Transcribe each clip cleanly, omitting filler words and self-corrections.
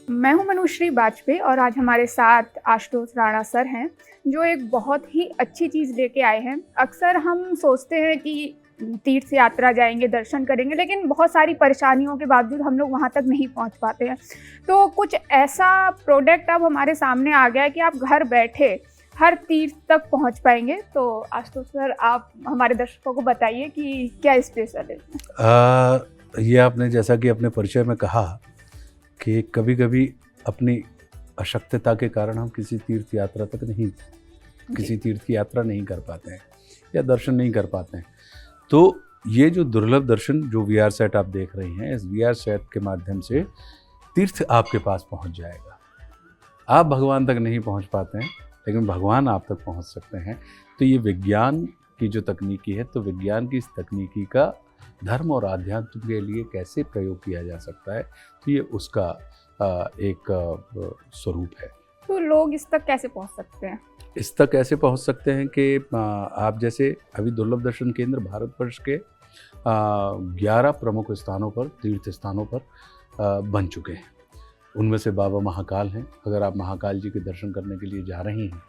मैं हूं मनुश्री वाजपेयी और आज हमारे साथ आशुतोष राणा सर हैं, जो एक बहुत ही अच्छी चीज़ लेके आए हैं। अक्सर हम सोचते हैं कि तीर्थ यात्रा जाएँगे, दर्शन करेंगे, लेकिन बहुत सारी परेशानियों के बावजूद हम लोग वहाँ तक नहीं पहुँच पाते हैं। तो कुछ ऐसा प्रोडक्ट अब हमारे सामने आ गया है कि आप घर बैठे हर तीर्थ तक पहुँच पाएँगे। तो आशुतोष सर, आप हमारे दर्शकों को बताइए कि क्या स्पेशल है? ये आपने जैसा कि अपने परिचय में कहा कि कभी-कभी अपनी अशक्तता के कारण हम किसी तीर्थ यात्रा तक नहीं, किसी तीर्थ की यात्रा नहीं कर पाते हैं या दर्शन नहीं कर पाते हैं। तो ये जो दुर्लभ दर्शन जो वीआर सेट आप देख रही हैं, इस वीआर सेट के माध्यम से तीर्थ आपके पास पहुंच जाएगा। आप भगवान तक नहीं पहुंच पाते हैं, लेकिन भगवान आप तक पहुंच सकते हैं। तो ये विज्ञान की जो तकनीकी है, तो विज्ञान की इस तकनीकी का धर्म और आध्यात्म के लिए कैसे प्रयोग किया जा सकता है, तो ये उसका एक स्वरूप है। तो लोग इस तक कैसे पहुँच सकते हैं? इस तक कैसे पहुंच सकते हैं कि आप जैसे अभी दुर्लभ दर्शन केंद्र भारतवर्ष के 11 प्रमुख स्थानों पर, तीर्थ स्थानों पर बन चुके हैं। उनमें से बाबा महाकाल हैं। अगर आप महाकाल जी के दर्शन करने के लिए जा रही हैं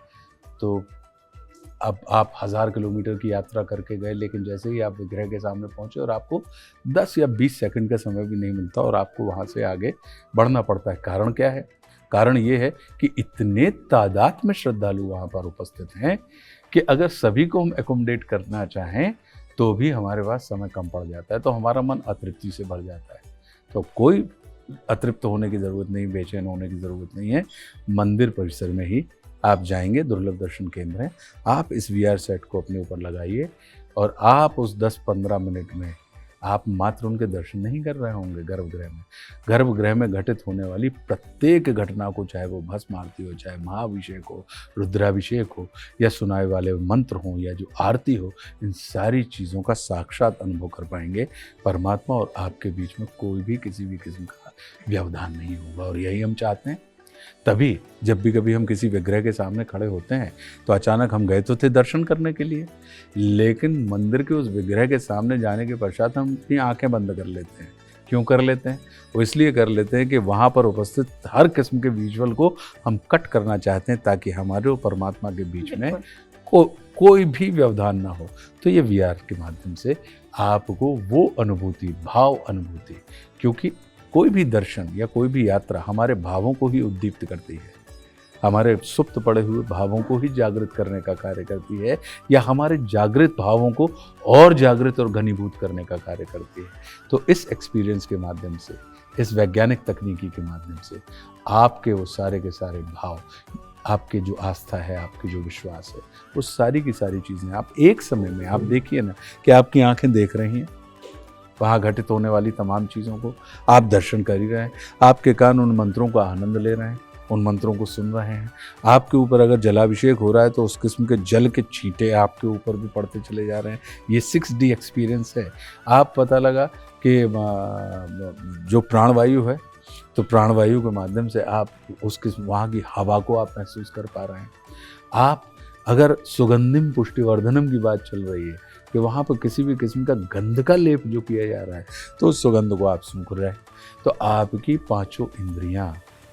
तो अब आप 1000 किलोमीटर की यात्रा करके गए, लेकिन जैसे ही आप विग्रह के सामने पहुंचे और आपको 10 या 20 सेकंड का समय भी नहीं मिलता और आपको वहां से आगे बढ़ना पड़ता है। कारण क्या है? कारण ये है कि इतने तादाद में श्रद्धालु वहाँ पर उपस्थित हैं कि अगर सभी को हम एकोमोडेट करना चाहें तो भी हमारे पास समय कम पड़ जाता है, तो हमारा मन अतृप्ति से भर जाता है। तो कोई अतृप्त होने की ज़रूरत नहीं, बेचैन होने की ज़रूरत नहीं है। मंदिर परिसर में ही आप जाएंगे, दुर्लभ दर्शन केंद्र है। आप इस वीआर सेट को अपने ऊपर लगाइए और आप उस 10-15 मिनट में आप मात्र उनके दर्शन नहीं कर रहे होंगे गर्भगृह में। गर्भगृह में घटित होने वाली प्रत्येक घटना को, चाहे वो भस्म आरती हो, चाहे महाअभिषेक हो, रुद्राभिषेक हो, या सुनाए वाले मंत्र हों, या जो आरती हो, इन सारी चीज़ों का साक्षात अनुभव कर पाएंगे। परमात्मा और आपके बीच में कोई भी किसी भी किस्म का व्यवधान नहीं होगा, और यही हम चाहते हैं। तभी जब भी कभी हम किसी विग्रह के सामने खड़े होते हैं तो अचानक हम गए तो थे दर्शन करने के लिए, लेकिन मंदिर के उस विग्रह के सामने जाने के पश्चात हम अपनी आंखें बंद कर लेते हैं। क्यों कर लेते हैं? वो इसलिए कर लेते हैं कि वहाँ पर उपस्थित हर किस्म के विजुअल को हम कट करना चाहते हैं, ताकि हमारे और परमात्मा के बीच में कोई भी व्यवधान ना हो। तो ये वीआर के माध्यम से आपको वो अनुभूति, भाव अनुभूति, क्योंकि कोई भी दर्शन या कोई भी यात्रा हमारे भावों को ही उद्दीप्त करती है, हमारे सुप्त पड़े हुए भावों को ही जागृत करने का कार्य करती है, या हमारे जागृत भावों को और जागृत और घनीभूत करने का कार्य करती है। तो इस एक्सपीरियंस के माध्यम से, इस वैज्ञानिक तकनीकी के माध्यम से आपके वो सारे के सारे भाव, आपके जो आस्था है, आपके जो विश्वास है, वो सारी की सारी चीज़ें आप एक समय में, आप देखिए ना कि आपकी आंखें देख रही हैं वहाँ घटित होने वाली तमाम चीज़ों को, आप दर्शन कर ही रहे हैं, आपके कान उन मंत्रों का आनंद ले रहे हैं, उन मंत्रों को सुन रहे हैं। आपके ऊपर अगर जलाभिषेक हो रहा है तो उस किस्म के जल के छींटे आपके ऊपर भी पड़ते चले जा रहे हैं। ये 6D एक्सपीरियंस है। आप पता लगा कि जो प्राणवायु है, तो प्राणवायु के माध्यम से आप उस किस्म वहाँ की हवा को आप महसूस कर पा रहे हैं। आप अगर सुगंधिम पुष्टिवर्धनम की बात चल रही है कि वहाँ पर किसी भी किस्म का गंध का लेप जो किया जा रहा है, तो उस सुगंध को आप सूंघ रहे हैं। तो आपकी पांचों इंद्रियां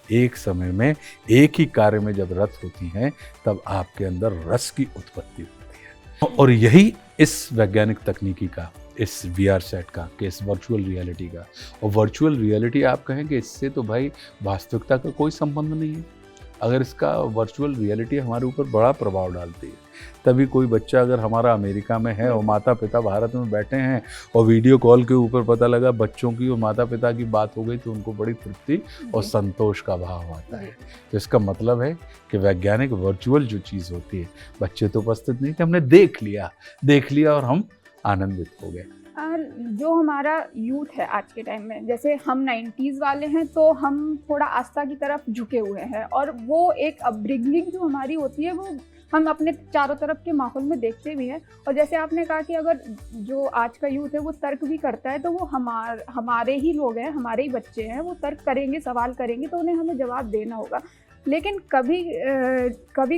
एक समय में एक ही कार्य में जब रत होती हैं, तब आपके अंदर रस की उत्पत्ति होती है। और यही इस वैज्ञानिक तकनीकी का, इस वीआर सेट का, कि इस वर्चुअल रियलिटी का, और वर्चुअल रियलिटी आप कहें कि इससे तो भाई वास्तविकता का कोई संबंध नहीं है। अगर इसका वर्चुअल रियलिटी हमारे ऊपर बड़ा प्रभाव डालती है, तभी कोई बच्चा अगर हमारा अमेरिका में है और माता पिता भारत में बैठे हैं और वीडियो कॉल के ऊपर पता लगा बच्चों की और माता पिता की बात हो गई, तो उनको बड़ी तृप्ति और संतोष का भाव आता है। तो इसका मतलब है कि वैज्ञानिक वर्चुअल जो चीज़ होती है, बच्चे तो उपस्थित नहीं थे, हमने देख लिया और हम आनंदित हो गए। जो हमारा यूथ है आज के टाइम में, जैसे हम 90s वाले हैं, तो हम थोड़ा आस्था की तरफ झुके हुए हैं, और वो एक अपब्रिंगिंग जो हमारी होती है वो हम अपने चारों तरफ के माहौल में देखते भी हैं। और जैसे आपने कहा कि अगर जो आज का यूथ है वो तर्क भी करता है, तो वो हमारे ही लोग हैं, हमारे ही बच्चे हैं, वो तर्क करेंगे, सवाल करेंगे, तो उन्हें हमें जवाब देना होगा। लेकिन कभी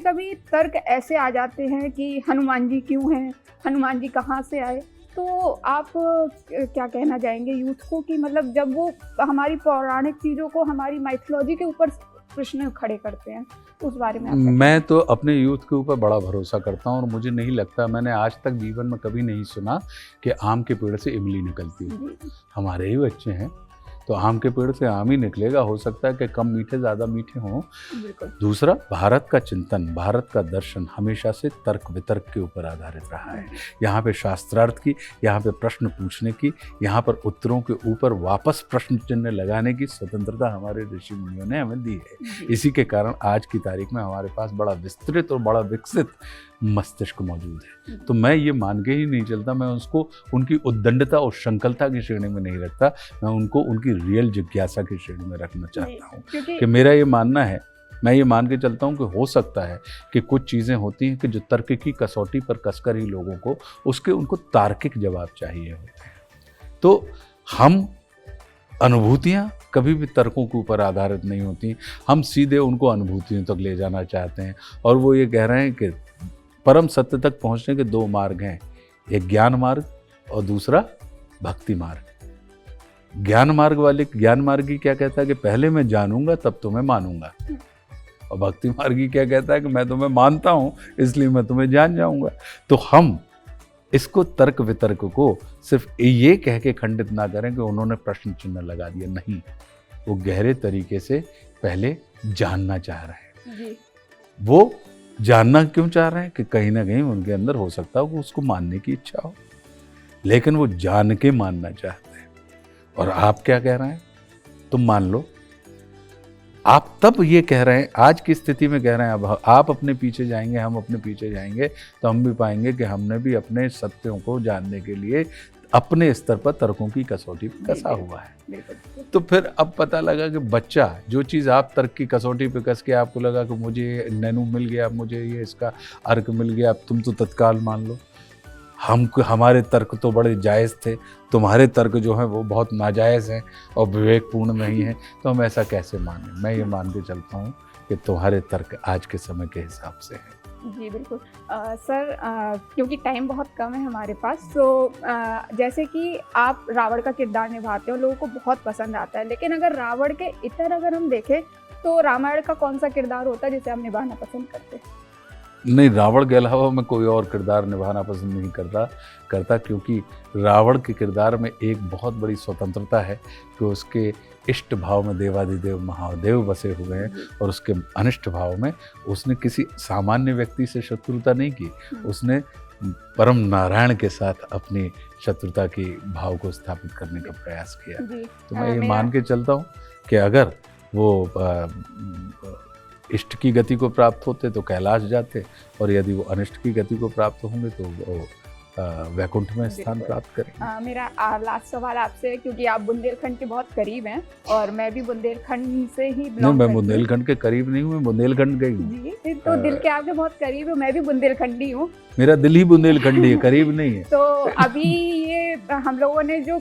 कभी तर्क ऐसे आ जाते हैं कि हनुमान जी क्यों हैं, हनुमान जी कहाँ से आए, तो आप क्या कहना चाहेंगे यूथ को कि मतलब जब वो हमारी पौराणिक चीज़ों को हमारी माइथोलॉजी के ऊपर प्रश्न खड़े करते हैं, उस बारे में आप क्या मैं तो अपने यूथ के ऊपर बड़ा भरोसा करता हूँ और मुझे नहीं लगता, मैंने आज तक जीवन में कभी नहीं सुना कि आम के पेड़ से इमली निकलती है। जी, हमारे ही बच्चे हैं तो आम के पेड़ से आम ही निकलेगा, हो सकता है कि कम मीठे ज़्यादा मीठे हों। बिल्कुल। दूसरा, भारत का चिंतन, भारत का दर्शन हमेशा से तर्क वितर्क के ऊपर आधारित रहा है। यहाँ पे शास्त्रार्थ की, यहाँ पे प्रश्न पूछने की, यहाँ पर उत्तरों के ऊपर वापस प्रश्न चिन्ह लगाने की स्वतंत्रता हमारे ऋषि मुनियों ने हमें दी है। जी, इसी के कारण आज की तारीख में हमारे पास बड़ा विस्तृत और बड़ा विकसित मस्तिष्क मौजूद है। तो मैं ये मान के ही नहीं चलता, मैं उसको उनकी उद्दंडता और संकल्पता की श्रेणी में नहीं रखता, मैं उनको उनकी रियल जिज्ञासा की श्रेणी में रखना चाहता हूँ। क्योंकि कि मेरा ये मानना है, मैं ये मान के चलता हूँ कि हो सकता है कि कुछ चीज़ें होती हैं कि जो तर्क की कसौटी पर कसकर ही लोगों को उनको तार्किक जवाब चाहिए होते हैं। तो हम अनुभूतियाँ कभी भी तर्कों के ऊपर आधारित नहीं होती, हम सीधे उनको अनुभूतियों तक ले जाना चाहते हैं। और वो ये कह रहे हैं कि परम सत्य तक पहुंचने के दो मार्ग हैं, एक ज्ञान मार्ग और दूसरा भक्ति मार्ग। ज्ञान मार्गी क्या कहता है कि पहले मैं जानूंगा तब तुम्हें मानूंगा, और भक्ति मार्गी क्या कहता है कि मैं तुम्हें मानता हूं इसलिए मैं तुम्हें जान जाऊंगा। तो हम इसको तर्क वितर्क को सिर्फ ये कह के खंडित ना करें कि उन्होंने प्रश्न चिन्ह लगा दिया, नहीं, वो गहरे तरीके से पहले जानना चाह रहे हैं। जी, वो जानना क्यों चाह रहे हैं कि कहीं ना कहीं उनके अंदर हो सकता हो कि उसको मानने की इच्छा हो, लेकिन वो जान के मानना चाहते हैं। और आप क्या कह रहे हैं, तुम मान लो। आप तब ये कह रहे हैं, आज की स्थिति में कह रहे हैं, अब आप अपने पीछे जाएंगे, हम अपने पीछे जाएंगे तो हम भी पाएंगे कि हमने भी अपने सत्यों को जानने के लिए अपने स्तर पर तर्कों की कसौटी पर कसा हुआ है। बिल्कुल। तो फिर अब पता लगा कि बच्चा, जो चीज़ आप तर्क की कसौटी पे कस के आपको लगा कि मुझे नैनू मिल गया, मुझे ये इसका अर्क मिल गया, अब तुम तो तत्काल मान लो। हमारे तर्क तो बड़े जायज़ थे, तुम्हारे तर्क जो हैं वो बहुत नाजायज़ हैं और विवेकपूर्ण नहीं हैं, तो हम ऐसा कैसे मानें। मैं ये मान के चलता हूँ कि तुम्हारे तर्क आज के समय के हिसाब से हैं। जी बिल्कुल। सर, क्योंकि टाइम बहुत कम है हमारे पास, तो जैसे कि आप रावण का किरदार निभाते हो, लोगों को बहुत पसंद आता है, लेकिन अगर रावण के इतर अगर हम देखें तो रामायण का कौन सा किरदार होता है जिसे हम निभाना पसंद करते हैं? नहीं, रावण के अलावा मैं कोई और किरदार निभाना पसंद नहीं करता क्योंकि रावण के किरदार में एक बहुत बड़ी स्वतंत्रता है कि उसके इष्ट भाव में देवाधिदेव महादेव बसे हुए हैं और उसके अनिष्ट भाव में उसने किसी सामान्य व्यक्ति से शत्रुता नहीं की, उसने परम नारायण के साथ अपनी शत्रुता की भाव को स्थापित करने का प्रयास किया। तो मैं ये मान के चलता हूँ कि अगर वो इष्ट की गति को प्राप्त होते तो कैलाश जाते, और यदि वो अनिष्ट की गति को प्राप्त होंगे तो वो वैकुंठ में स्थान प्राप्त करेंगे। मेरा लास्ट सवाल आपसे है, क्योंकि आप बुंदेलखंड के बहुत करीब हैं और मैं भी बुंदेलखंड से ही नहीं, मैं बुंदेलखंड के करीब नहीं हूँ, मैं बुंदेलखंड गई हूँ। जी, तो दिल के आपके बहुत करीब है, मैं भी बुंदेलखंडी हूँ। मेरा दिल ही बुंदेलखंडी है, करीब नहीं है। तो अभी ये हम लोगों ने जो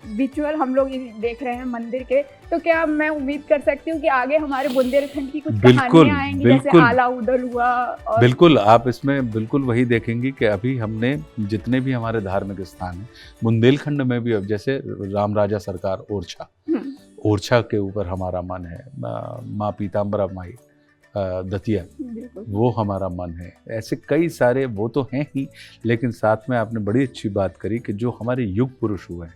विजुअल हम लोग देख रहे हैं मंदिर के, तो क्या मैं उम्मीद कर सकती हूँ कि आगे हमारे बुंदेलखंड की कुछ कहानियां आएंगी, जैसे आला उदल हुआ? और बिल्कुल, आप इसमें बिल्कुल वही देखेंगी कि अभी हमने जितने भी हमारे धार्मिक स्थान हैं बुंदेलखंड में भी, अब जैसे राम राजा सरकार ओरछा के ऊपर हमारा मन है, माँ पीताम्बरा माई दतिया, वो हमारा मन है। ऐसे कई सारे वो तो हैं ही, लेकिन साथ में आपने बड़ी अच्छी बात करी कि जो हमारे युग पुरुष हुए हैं,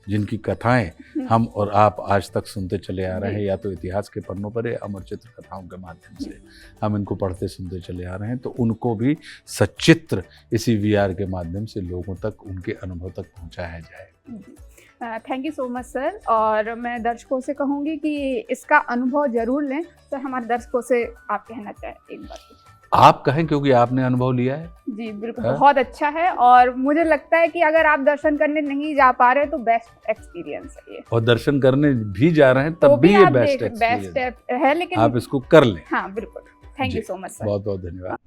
जिनकी कथाएं हम और आप आज तक सुनते चले आ रहे हैं, या तो इतिहास के पन्नों पर या अमर चित्र कथाओं के माध्यम से हम इनको पढ़ते सुनते चले आ रहे हैं, तो उनको भी सचित्र इसी VR के माध्यम से लोगों तक, उनके अनुभव तक पहुंचाया जाए। Thank you so much sir. और मैं दर्शकों से कहूँगी कि इसका अनुभव जरूर लें। सर, हमारे दर्शकों से आप कहना चाहें एक बार? आप कहें, क्योंकि आपने अनुभव लिया है। जी बिल्कुल, बहुत अच्छा है, और मुझे लगता है कि अगर आप दर्शन करने नहीं जा पा रहे तो बेस्ट एक्सपीरियंस है ये, और दर्शन करने भी जा रहे हैं तब भी ये बेस्ट है, लेकिन आप इसको कर लें। हाँ बिल्कुल। Thank you so much sir. बहुत बहुत धन्यवाद।